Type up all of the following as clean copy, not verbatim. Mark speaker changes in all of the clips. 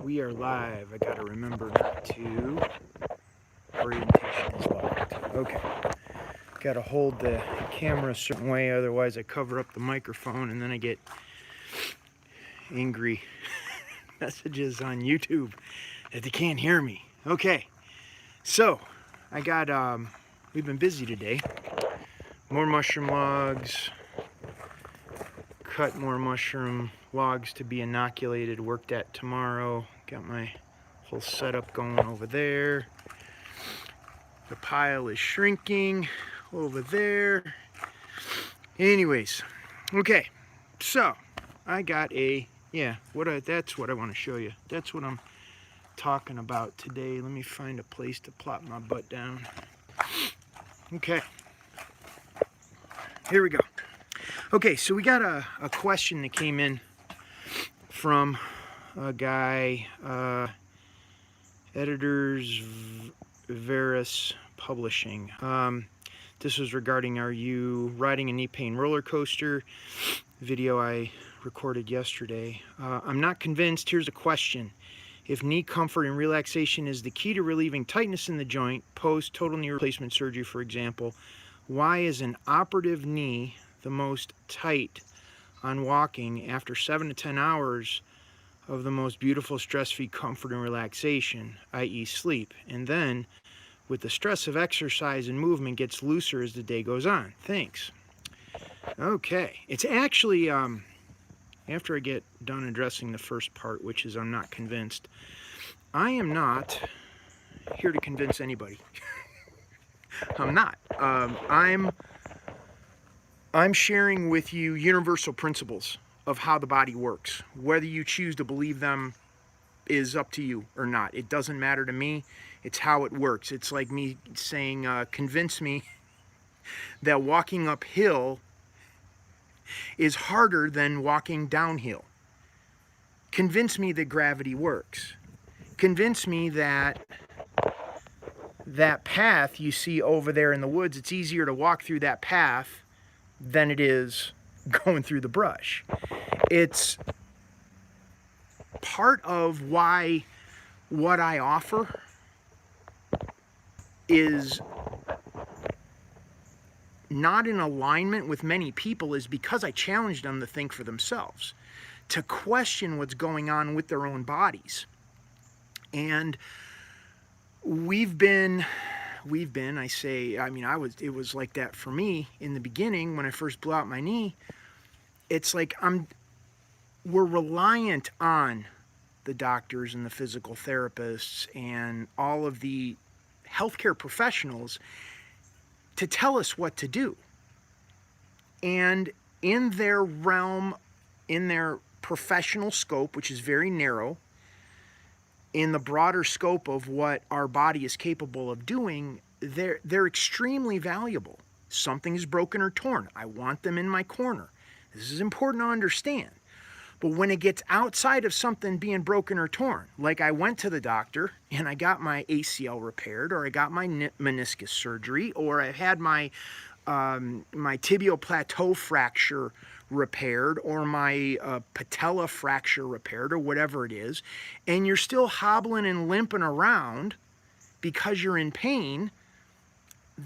Speaker 1: We are live. I gotta remember not to. Orientation is locked. Okay. Gotta hold the camera a certain way, otherwise I cover up the microphone and then I get angry messages on YouTube that they can't hear me. Okay. So, I got, we've been busy today. More mushroom logs. Cut more mushroom logs to be inoculated, worked at tomorrow. Got my whole setup going over there. The pile is shrinking over there. Anyways, okay, so I got that's what I want to show you. That's what I'm talking about today. Let me find a place to plop my butt down. Okay, here we go. Okay, so we got a question that came in from a guy, editors Verus Publishing. This was regarding, are you riding a knee pain roller coaster? Video I recorded yesterday. I'm not convinced. Here's a question. If knee comfort and relaxation is the key to relieving tightness in the joint, post total knee replacement surgery, for example, why is an operative knee the most tight on walking after 7 to 10 hours of the most beautiful stress-free comfort and relaxation, i.e. sleep, and then with the stress of exercise and movement gets looser as the day goes on? Thanks. Okay, it's actually, after I get done addressing the first part, which is I'm not convinced, I am not here to convince anybody. I'm not. I'm sharing with you universal principles of how the body works. Whether you choose to believe them is up to you or not. It doesn't matter to me. It's how it works. It's like me saying, convince me that walking uphill is harder than walking downhill. Convince me that gravity works. Convince me that that path you see over there in the woods, it's easier to walk through that path than it is going through the brush. It's part of why what I offer is not in alignment with many people, is because I challenge them to think for themselves, to question what's going on with their own bodies. And it was like that for me in the beginning when I first blew out my knee. It's like we're reliant on the doctors and the physical therapists and all of the healthcare professionals to tell us what to do. And in their realm, in their professional scope, which is very narrow, in the broader scope of what our body is capable of doing, they're extremely valuable. Something is broken or torn. I want them in my corner. This is important to understand. But when it gets outside of something being broken or torn, like I went to the doctor and I got my ACL repaired, or I got my meniscus surgery, or I had my tibial plateau fracture repaired, or my patella fracture repaired, or whatever it is, and you're still hobbling and limping around because you're in pain,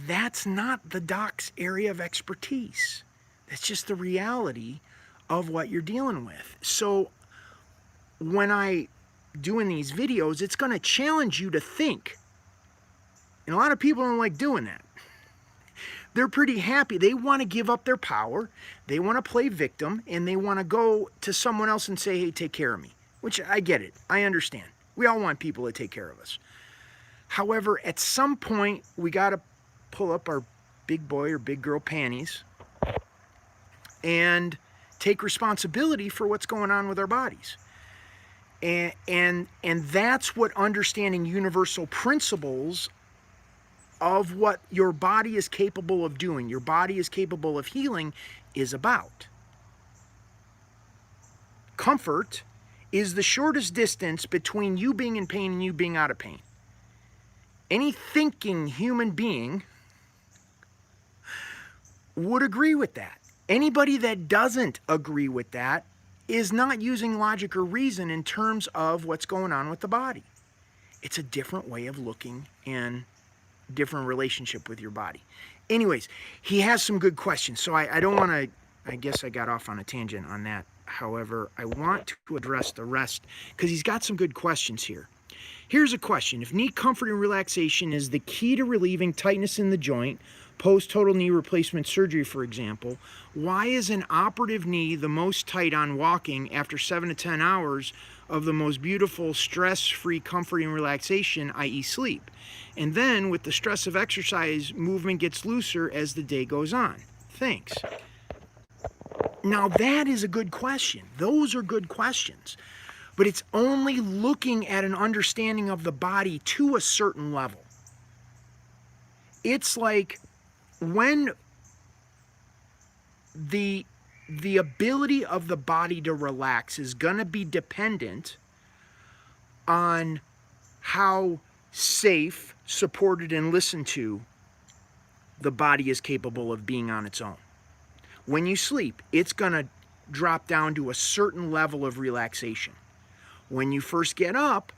Speaker 1: that's not the doc's area of expertise. That's just the reality of what you're dealing with. So when I doing these videos, it's going to challenge you to think. And a lot of people don't like doing that. They're pretty happy. They want to give up their power. They want to play victim, and they want to go to someone else and say, hey, take care of me. Which I get it. I understand. We all want people to take care of us. However, at some point, we got to pull up our big boy or big girl panties and take responsibility for what's going on with our bodies. And that's what understanding universal principles of what your body is capable of doing, your body is capable of healing, is about. Comfort is the shortest distance between you being in pain and you being out of pain. Any thinking human being would agree with that. Anybody that doesn't agree with that is not using logic or reason in terms of what's going on with the body. It's a different way of looking and different relationship with your body. Anyways, he has some good questions, so I don't want to, I guess I got off on a tangent on that. However, I want to address the rest because he's got some good questions here. Here's a question. If knee comfort and relaxation is the key to relieving tightness in the joint, post-total knee replacement surgery, for example, why is an operative knee the most tight on walking after 7 to 10 hours of the most beautiful stress-free comfort and relaxation, i.e. sleep? And then, with the stress of exercise, movement gets looser as the day goes on. Thanks. Now, that is a good question. Those are good questions. But it's only looking at an understanding of the body to a certain level. It's like when the ability of the body to relax is going to be dependent on how safe, supported, and listened to the body is capable of being on its own. When you sleep, it's going to drop down to a certain level of relaxation. When you first get up,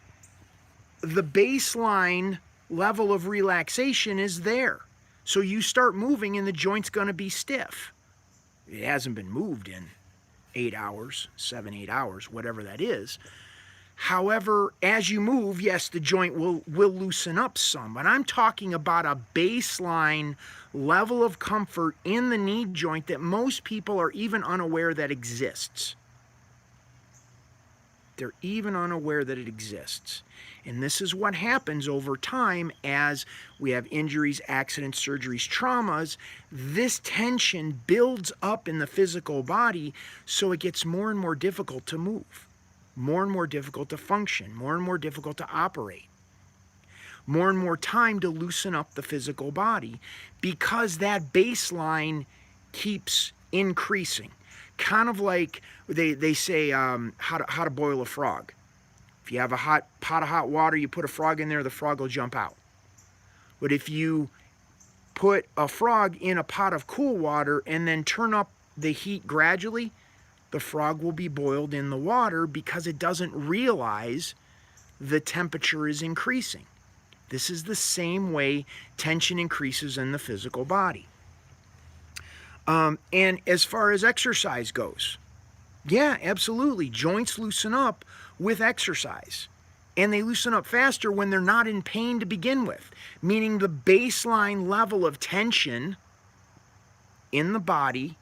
Speaker 1: the baseline level of relaxation is there. So you start moving and the joint's going to be stiff. It hasn't been moved in 8 hours, 7, 8 hours, whatever that is. However, as you move, yes, the joint will loosen up some. But I'm talking about a baseline level of comfort in the knee joint that most people are even unaware that exists. They're even unaware that it exists. And this is what happens over time as we have injuries, accidents, surgeries, traumas. This tension builds up in the physical body, so it gets more and more difficult to move, more and more difficult to function, more and more difficult to operate, more and more time to loosen up the physical body because that baseline keeps increasing. Kind of like they say how to boil a frog. If you have a hot pot of hot water, you put a frog in there, the frog will jump out. But if you put a frog in a pot of cool water and then turn up the heat gradually, the frog will be boiled in the water because it doesn't realize the temperature is increasing. This is the same way tension increases in the physical body. And as far as exercise goes, yeah, absolutely. Joints loosen up with exercise. And they loosen up faster when they're not in pain to begin with, meaning the baseline level of tension in the body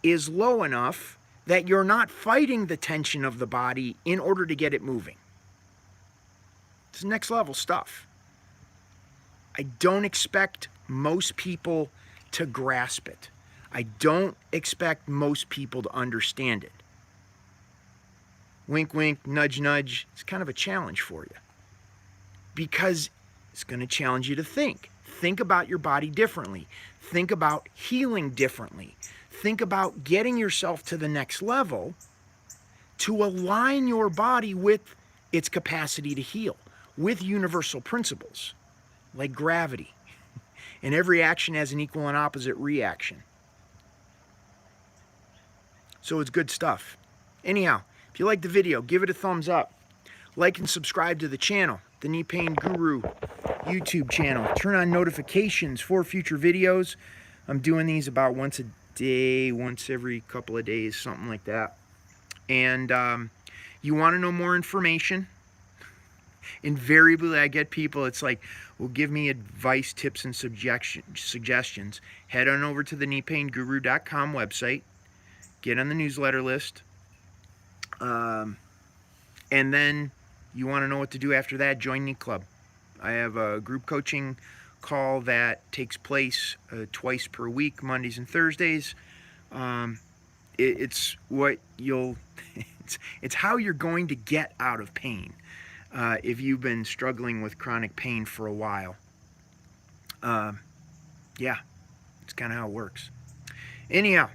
Speaker 1: is low enough that you're not fighting the tension of the body in order to get it moving. It's next level stuff. I don't expect most people to grasp it. I don't expect most people to understand it. Wink, wink, nudge, nudge. It's kind of a challenge for you because it's going to challenge you to think. Think about your body differently. Think about healing differently. Think about getting yourself to the next level to align your body with its capacity to heal, with universal principles like gravity. And every action has an equal and opposite reaction. So it's good stuff. Anyhow, if you like the video, give it a thumbs up. Like and subscribe to the channel, the Knee Pain Guru YouTube channel. Turn on notifications for future videos. I'm doing these about once a day, once every couple of days, something like that. And you want to know more information? Invariably, I get people, it's like, well, give me advice, tips, and suggestions. Head on over to the kneepainguru.com website. Get on the newsletter list. And then you want to know what to do after that, join Knee Club. I have a group coaching call that takes place twice per week, Mondays and Thursdays. It's what you'll, it's how you're going to get out of pain if you've been struggling with chronic pain for a while. Yeah, it's kind of how it works. Anyhow,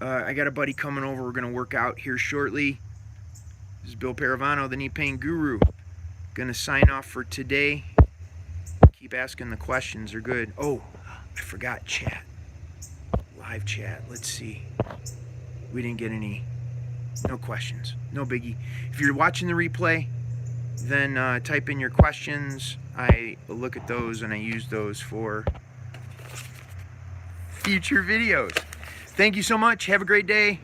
Speaker 1: I got a buddy coming over. We're going to work out here shortly. This is Bill Paravano, the Knee Pain Guru. Going to sign off for today. Keep asking the questions. They're good. Oh, I forgot chat. Live chat. Let's see. We didn't get any No questions. No biggie. If you're watching the replay, then type in your questions. I look at those and I use those for future videos. Thank you so much. Have a great day.